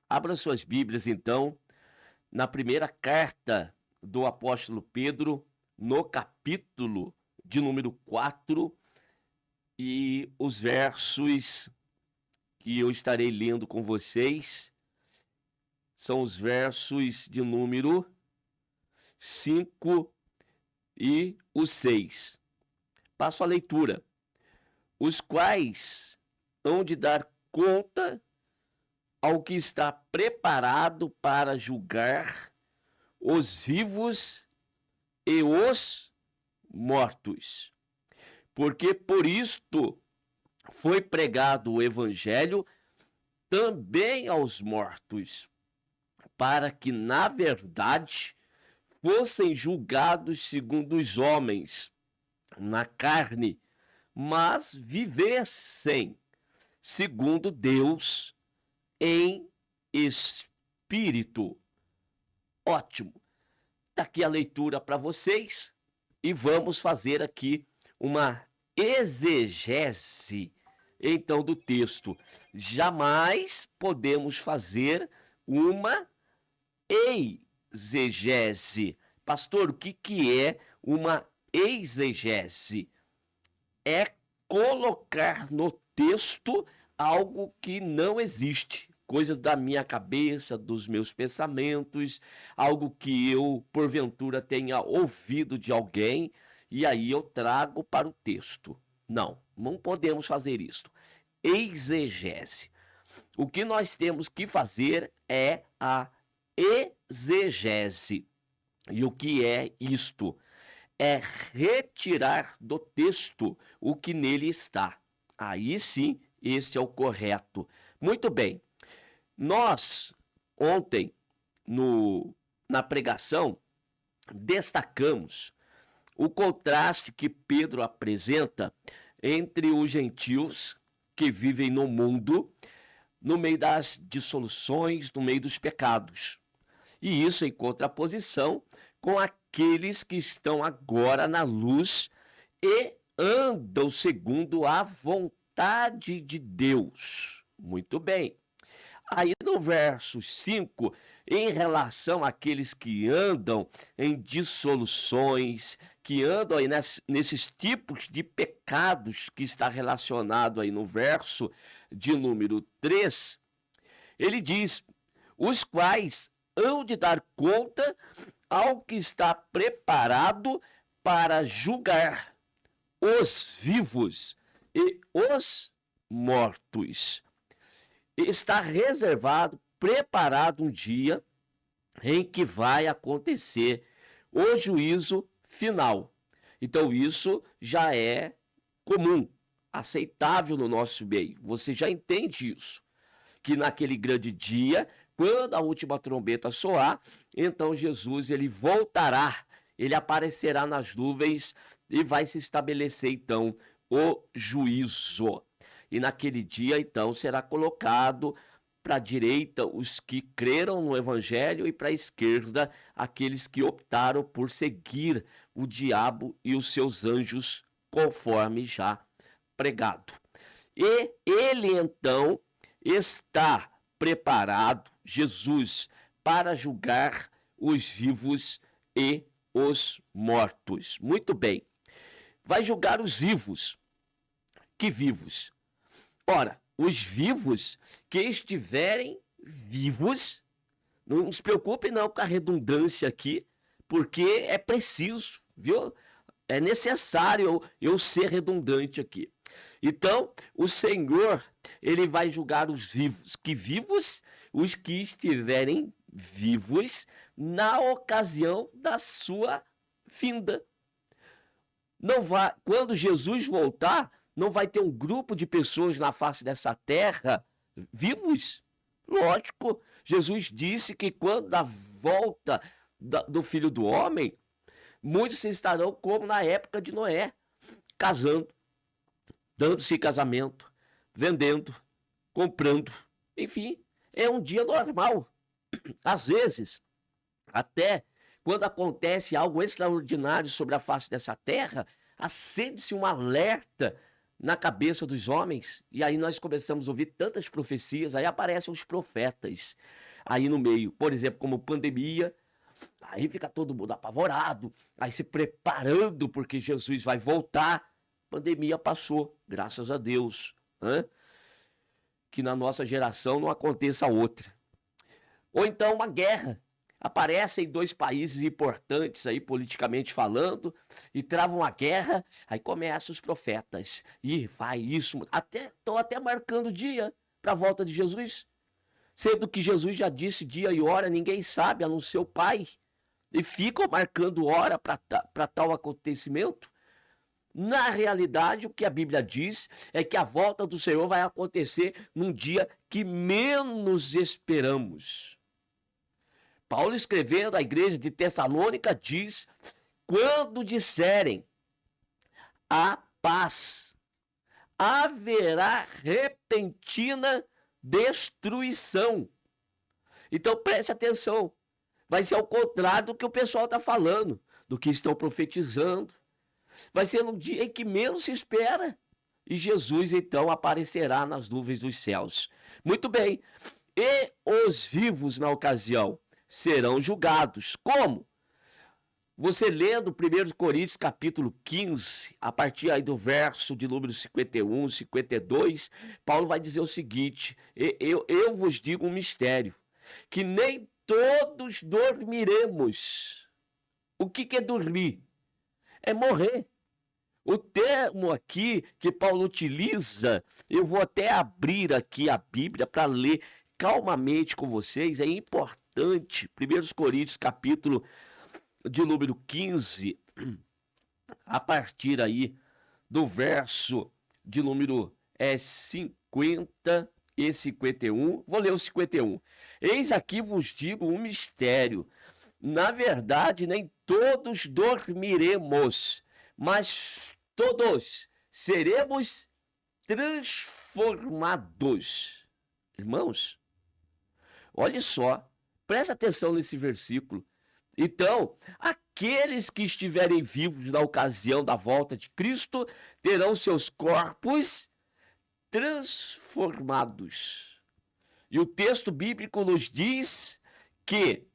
Abra suas Bíblias, então, na primeira carta do apóstolo Pedro, no capítulo de número 4, e os versos que eu estarei lendo com vocês são os versos de número 5 e o 6. Passo a leitura. Os quais hão de dar conta ao que está preparado para julgar os vivos e os mortos. Porque por isto foi pregado o evangelho também aos mortos, para que, na verdade, fossem julgados segundo os homens, na carne, mas vivessem segundo Deus, em espírito. Ótimo. Está aqui a leitura para vocês e vamos fazer aqui uma exegese, então, do texto. Jamais podemos fazer uma exegese. Pastor, o que é uma exegese? É colocar no texto algo que não existe, coisa da minha cabeça, dos meus pensamentos, algo que eu, porventura, tenha ouvido de alguém, e aí eu trago para o texto. Não, não podemos fazer isto. Exegese. O que nós temos que fazer é a exegese. E o que é isto? É retirar do texto o que nele está. Aí sim, esse é o correto. Muito bem. Nós, ontem, na pregação, destacamos o contraste que Pedro apresenta entre os gentios que vivem no mundo, no meio das dissoluções, no meio dos pecados. E isso em contraposição com aqueles que estão agora na luz e andam segundo a vontade de Deus. Muito bem. Aí no verso 5, em relação àqueles que andam em dissoluções, que andam aí nesses tipos de pecados que está relacionado aí no verso de número 3, ele diz, os quais hão de dar conta ao que está preparado para julgar os vivos e os mortos. Está reservado, preparado um dia em que vai acontecer o juízo final. Então isso já é comum, aceitável no nosso meio. Você já entende isso, que naquele grande dia, quando a última trombeta soar, então Jesus ele voltará, ele aparecerá nas nuvens e vai se estabelecer então o juízo. E naquele dia, então, será colocado para a direita os que creram no evangelho e para a esquerda aqueles que optaram por seguir o diabo e os seus anjos, conforme já pregado. E ele, então, está preparado, Jesus, para julgar os vivos e os mortos. Muito bem. Vai julgar os vivos. Que vivos? Ora, os vivos que estiverem vivos, não se preocupe não com a redundância aqui, porque é preciso, viu? É necessário eu ser redundante aqui. Então, o Senhor, ele vai julgar os vivos. Que vivos? Os que estiverem vivos na ocasião da sua vinda. Não vai, quando Jesus voltar, não vai ter um grupo de pessoas na face dessa terra vivos? Lógico, Jesus disse que quando da volta do Filho do Homem, muitos estarão como na época de Noé, casando, dando-se em casamento, vendendo, comprando, enfim, é um dia normal. Às vezes, até quando acontece algo extraordinário sobre a face dessa terra, acende-se um alerta na cabeça dos homens, e aí nós começamos a ouvir tantas profecias, aí aparecem os profetas aí no meio, por exemplo, como pandemia, aí fica todo mundo apavorado, aí se preparando porque Jesus vai voltar. Pandemia passou, graças a Deus, né? Que na nossa geração não aconteça outra. Ou então uma guerra. Aparecem dois países importantes aí, politicamente falando, e travam a guerra, aí começam os profetas. E vai isso, estão até marcando dia para a volta de Jesus, sendo que Jesus já disse dia e hora, ninguém sabe, a não ser o Pai. E ficam marcando hora para tal acontecimento. Na realidade, o que a Bíblia diz é que a volta do Senhor vai acontecer num dia que menos esperamos. Paulo, escrevendo à igreja de Tessalônica, diz: quando disserem a paz, haverá repentina destruição. Então preste atenção, vai ser ao contrário do que o pessoal está falando, do que estão profetizando. Vai ser no dia em que menos se espera. E Jesus, então, aparecerá nas nuvens dos céus. Muito bem. E os vivos, na ocasião, serão julgados. Como? Você lendo 1 Coríntios capítulo 15, a partir aí do verso de número 51, 52, Paulo vai dizer o seguinte: eu vos digo um mistério, que nem todos dormiremos. O que é dormir? É morrer. O termo aqui que Paulo utiliza, eu vou até abrir aqui a Bíblia para ler calmamente com vocês, é importante. 1 Coríntios, capítulo de número 15, a partir aí do verso de número 50 e 51, vou ler o 51. Eis aqui vos digo um mistério, na verdade nem todos dormiremos, mas todos seremos transformados. Irmãos, olha só, presta atenção nesse versículo. Então, aqueles que estiverem vivos na ocasião da volta de Cristo terão seus corpos transformados. E o texto bíblico nos diz que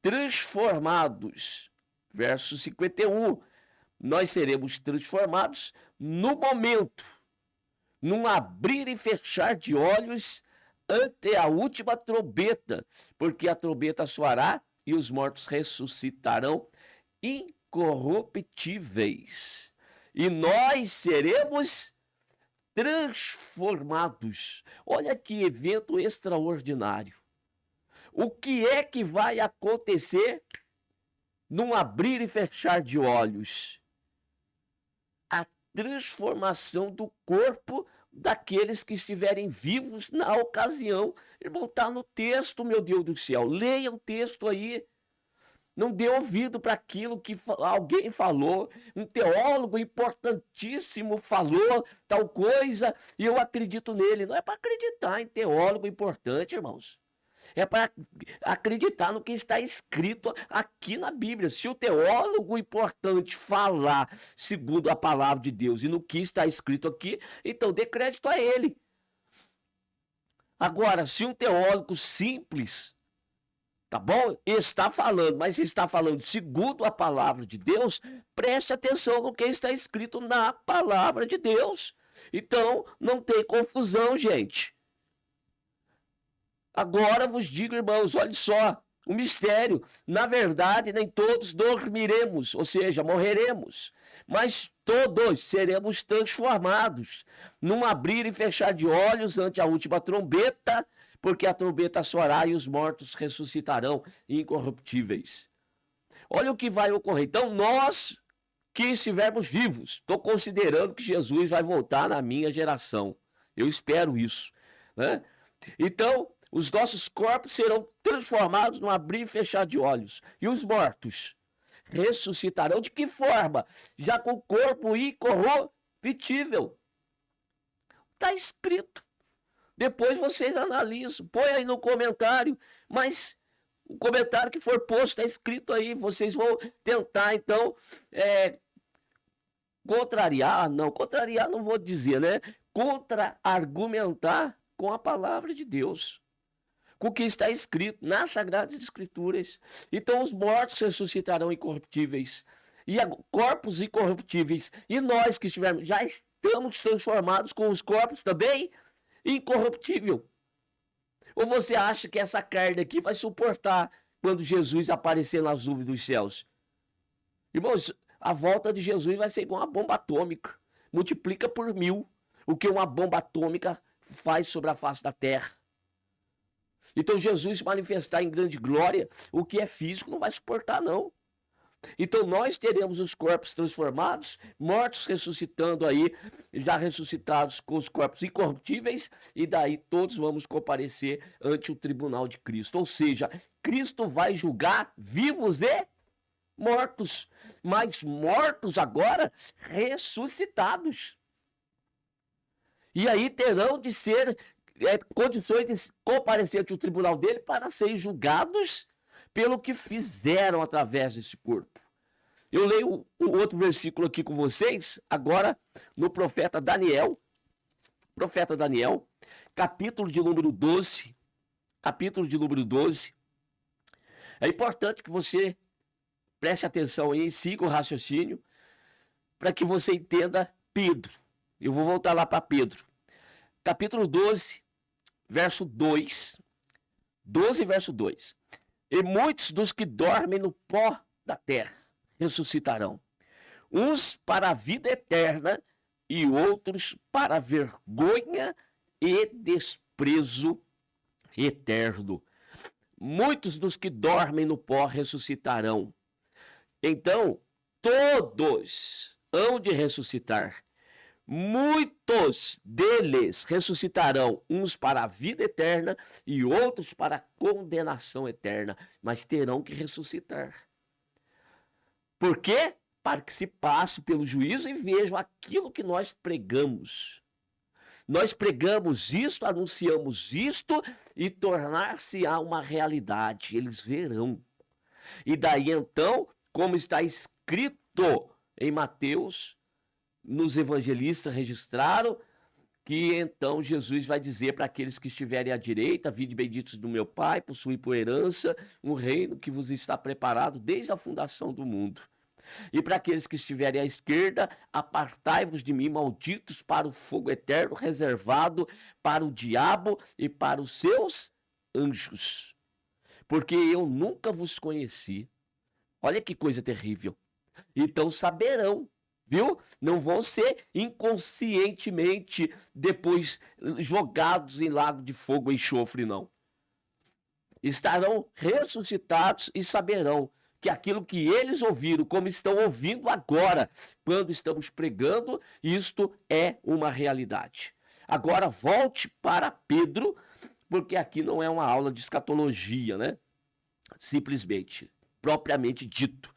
transformados, verso 51, nós seremos transformados no momento, num abrir e fechar de olhos ante a última trombeta, porque a trombeta soará e os mortos ressuscitarão incorruptíveis. E nós seremos transformados. Olha que evento extraordinário. O que é que vai acontecer num abrir e fechar de olhos? A transformação do corpo daqueles que estiverem vivos na ocasião. Irmão, está no texto, meu Deus do céu. Leia o texto aí. Não dê ouvido para aquilo que alguém falou, um teólogo importantíssimo falou tal coisa e eu acredito nele. Não é para acreditar em teólogo importante, irmãos. É para acreditar no que está escrito aqui na Bíblia. Se o teólogo importante falar segundo a palavra de Deus e no que está escrito aqui, então dê crédito a ele. Agora, se um teólogo simples, tá bom? Está falando, mas está falando segundo a palavra de Deus, preste atenção no que está escrito na palavra de Deus. Então, não tem confusão, gente. Agora vos digo, irmãos, olha só, o mistério. Na verdade, nem todos dormiremos, ou seja, morreremos, mas todos seremos transformados num abrir e fechar de olhos ante a última trombeta, porque a trombeta soará e os mortos ressuscitarão incorruptíveis. Olha o que vai ocorrer. Então, nós que estivermos vivos, estou considerando que Jesus vai voltar na minha geração. Eu espero isso, né? Então, os nossos corpos serão transformados num abrir e fechar de olhos. E os mortos ressuscitarão de que forma? Já com o corpo incorruptível. Está escrito. Depois vocês analisam. Põe aí no comentário. Mas o comentário que for posto está escrito aí. Vocês vão tentar, então, Contrariar, não vou dizer, né? Contra-argumentar com a palavra de Deus, com o que está escrito nas Sagradas Escrituras. Então os mortos ressuscitarão incorruptíveis, e corpos incorruptíveis. E nós que estivermos, já estamos transformados com os corpos também incorruptível. Ou você acha que essa carne aqui vai suportar quando Jesus aparecer nas nuvens dos céus? Irmãos, a volta de Jesus vai ser igual uma bomba atômica. Multiplica por 1000 o que uma bomba atômica faz sobre a face da terra. Então Jesus se manifestar em grande glória, o que é físico não vai suportar não. Então nós teremos os corpos transformados, mortos ressuscitando aí, já ressuscitados com os corpos incorruptíveis, e daí todos vamos comparecer ante o tribunal de Cristo. Ou seja, Cristo vai julgar vivos e mortos, mas mortos agora ressuscitados. E aí terão de ser condições de comparecer ante o tribunal dele para serem julgados pelo que fizeram através desse corpo. Eu leio um outro versículo aqui com vocês, agora no profeta Daniel, capítulo de número 12, É importante que você preste atenção aí, siga o raciocínio, para que você entenda Pedro. Eu vou voltar lá para Pedro. Capítulo 12, verso 2. 12, verso 2. E muitos dos que dormem no pó da terra ressuscitarão, uns para a vida eterna e outros para a vergonha e desprezo eterno. Muitos dos que dormem no pó ressuscitarão. Então, todos hão de ressuscitar. Muitos deles ressuscitarão, uns para a vida eterna e outros para a condenação eterna, mas terão que ressuscitar. Por quê? Para que se passe pelo juízo e vejam aquilo que nós pregamos. Nós pregamos isto, anunciamos isto e tornar-se-á uma realidade. Eles verão. E daí então, como está escrito em Mateus, nos evangelistas registraram, que então Jesus vai dizer para aqueles que estiverem à direita: vinde benditos do meu Pai, possuí por herança um reino que vos está preparado desde a fundação do mundo. E para aqueles que estiverem à esquerda, apartai-vos de mim, malditos, para o fogo eterno reservado para o diabo e para os seus anjos, porque eu nunca vos conheci. Olha que coisa terrível. Então saberão, viu? Não vão ser inconscientemente depois jogados em lago de fogo e enxofre, não. Estarão ressuscitados e saberão que aquilo que eles ouviram, como estão ouvindo agora, quando estamos pregando, isto é uma realidade. Agora volte para Pedro, porque aqui não é uma aula de escatologia, né? Simplesmente, propriamente dito.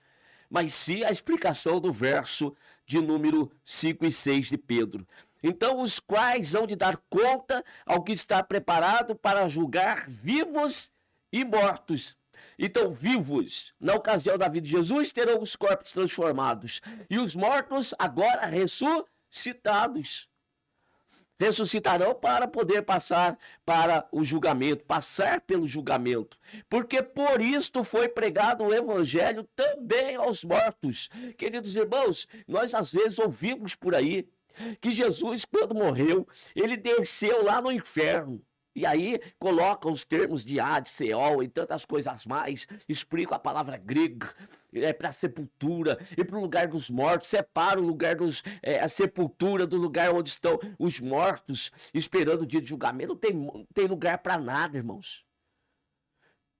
Mas sim a explicação do verso de número 5 e 6 de Pedro. Então, os quais hão de dar conta ao que está preparado para julgar vivos e mortos. Então, vivos, na ocasião da vida de Jesus, terão os corpos transformados. E os mortos, agora ressuscitados. Ressuscitarão para poder passar para o julgamento, passar pelo julgamento. Porque por isto foi pregado o evangelho também aos mortos. Queridos irmãos, nós às vezes ouvimos por aí que Jesus, quando morreu, ele desceu lá no inferno. E aí colocam os termos de Hades, Seol e tantas coisas mais, explicam a palavra grega para a sepultura e para o lugar dos mortos, separa o lugar a sepultura do lugar onde estão os mortos, esperando o dia de julgamento. Não tem lugar para nada, irmãos.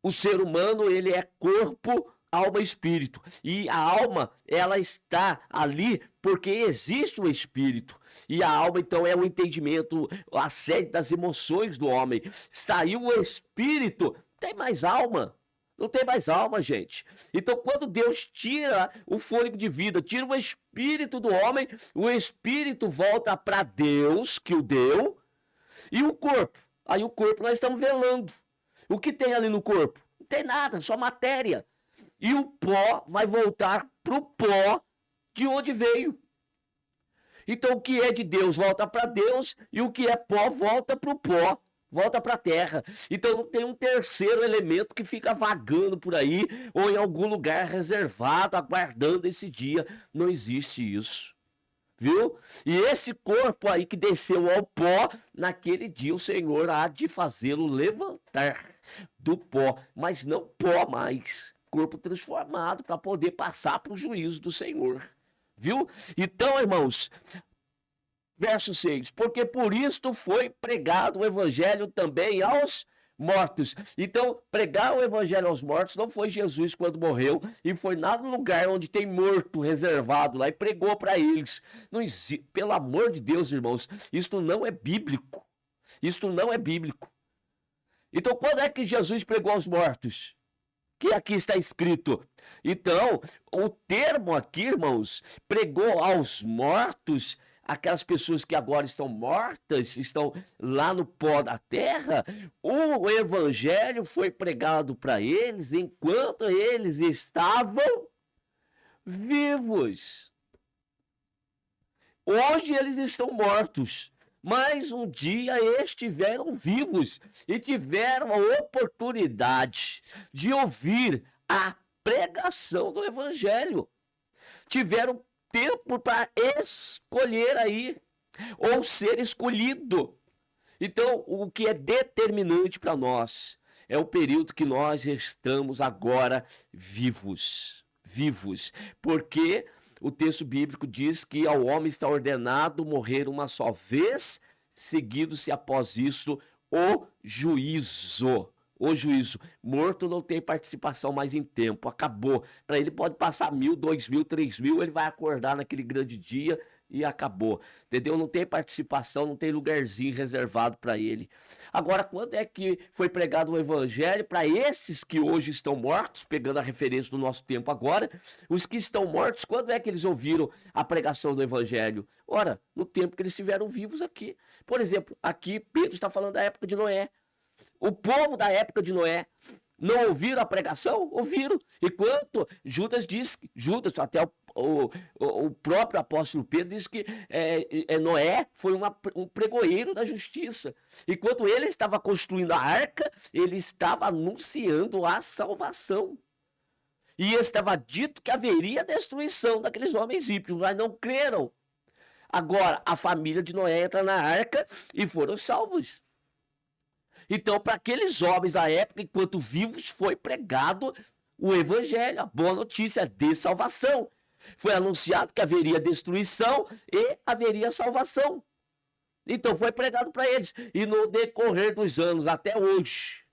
O ser humano, ele é corpo, alma e espírito. E a alma, ela está ali porque existe o espírito. E a alma, então, é o entendimento, a sede das emoções do homem. Saiu o espírito, não tem mais alma. Não tem mais alma, gente. Então, quando Deus tira o fôlego de vida, tira o espírito do homem, o espírito volta para Deus, que o deu, e o corpo. Aí o corpo nós estamos velando. O que tem ali no corpo? Não tem nada, só matéria. E o pó vai voltar para o pó de onde veio. Então o que é de Deus volta para Deus e o que é pó volta para o pó, volta para a terra. Então não tem um terceiro elemento que fica vagando por aí ou em algum lugar reservado, aguardando esse dia. Não existe isso. Viu? E esse corpo aí que desceu ao pó, naquele dia o Senhor há de fazê-lo levantar do pó, mas não pó mais, corpo transformado para poder passar para o juízo do Senhor. Viu? Então, irmãos, verso 6, porque por isto foi pregado o evangelho também aos mortos. Então, pregar o evangelho aos mortos não foi Jesus quando morreu e foi lá no lugar onde tem morto reservado lá e pregou para eles. Não existe, pelo amor de Deus, irmãos, isto não é bíblico. Isto não é bíblico. Então, quando é que Jesus pregou aos mortos? Que aqui está escrito. Então, o termo aqui, irmãos, pregou aos mortos, aquelas pessoas que agora estão mortas, estão lá no pó da terra, o evangelho foi pregado para eles enquanto eles estavam vivos. Hoje eles estão mortos, mas um dia estiveram vivos e tiveram a oportunidade de ouvir a pregação do evangelho. Tiveram tempo para escolher aí, ou ser escolhido. Então, o que é determinante para nós é o período que nós estamos agora vivos. Vivos. Porque o texto bíblico diz que ao homem está ordenado morrer uma só vez, seguido-se após isso o juízo. O juízo. Morto não tem participação mais em tempo, acabou. Para ele pode passar 1.000, 2.000, 3.000, ele vai acordar naquele grande dia e acabou. Entendeu? Não tem participação, não tem lugarzinho reservado para ele. Agora, quando é que foi pregado o evangelho para esses que hoje estão mortos, pegando a referência do nosso tempo agora, os que estão mortos, quando é que eles ouviram a pregação do evangelho? Ora, no tempo que eles estiveram vivos aqui. Por exemplo, aqui Pedro está falando da época de Noé. O povo da época de Noé não ouviram a pregação? Ouviram. Enquanto Judas diz, até o próprio apóstolo Pedro diz que Noé foi um pregoeiro da justiça. Enquanto ele estava construindo a arca, ele estava anunciando a salvação. E estava dito que haveria destruição daqueles homens ímpios, mas não creram. Agora, a família de Noé entra na arca e foram salvos. Então, para aqueles homens da época, enquanto vivos, foi pregado o evangelho, a boa notícia de salvação. Foi anunciado que haveria destruição e haveria salvação. Então, foi pregado para eles. E no decorrer dos anos, até hoje,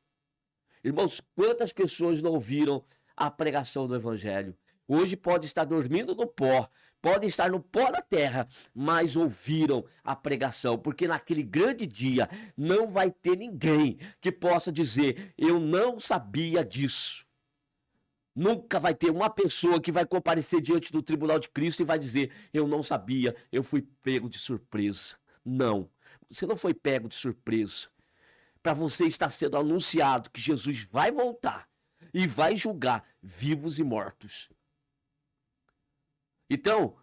irmãos, quantas pessoas não ouviram a pregação do evangelho? Hoje pode estar dormindo no pó, podem estar no pó da terra, mas ouviram a pregação, porque naquele grande dia não vai ter ninguém que possa dizer, eu não sabia disso. Nunca vai ter uma pessoa que vai comparecer diante do tribunal de Cristo e vai dizer, eu não sabia, eu fui pego de surpresa. Não, você não foi pego de surpresa. Para você está sendo anunciado que Jesus vai voltar e vai julgar vivos e mortos. Então,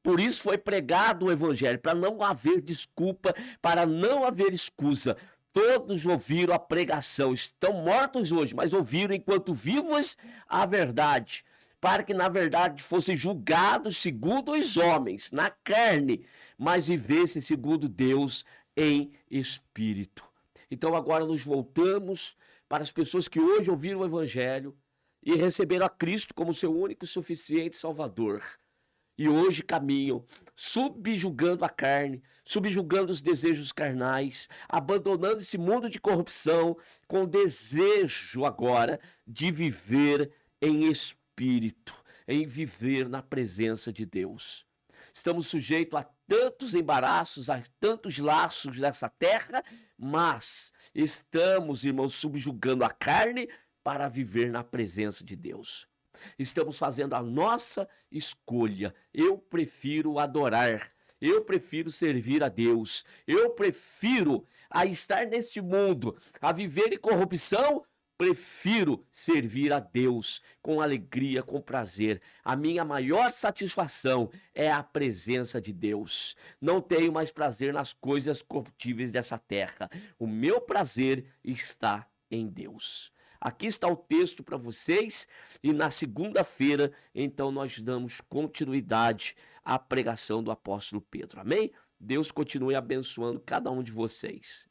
por isso foi pregado o evangelho, para não haver desculpa, para não haver excusa. Todos ouviram a pregação, estão mortos hoje, mas ouviram enquanto vivos a verdade, para que na verdade fossem julgados segundo os homens, na carne, mas vivessem segundo Deus em espírito. Então agora nos voltamos para as pessoas que hoje ouviram o evangelho, e receberam a Cristo como seu único e suficiente Salvador. E hoje caminham subjugando a carne, subjugando os desejos carnais, abandonando esse mundo de corrupção, com desejo agora de viver em espírito, em viver na presença de Deus. Estamos sujeitos a tantos embaraços, a tantos laços nessa terra, mas estamos, irmãos, subjugando a carne para viver na presença de Deus. Estamos fazendo a nossa escolha. Eu prefiro adorar, eu prefiro servir a Deus, eu prefiro a estar neste mundo, a viver em corrupção, prefiro servir a Deus com alegria, com prazer. A minha maior satisfação é a presença de Deus. Não tenho mais prazer nas coisas corruptíveis dessa terra. O meu prazer está em Deus. Aqui está o texto para vocês e na segunda-feira, então, nós damos continuidade à pregação do apóstolo Pedro. Amém? Deus continue abençoando cada um de vocês.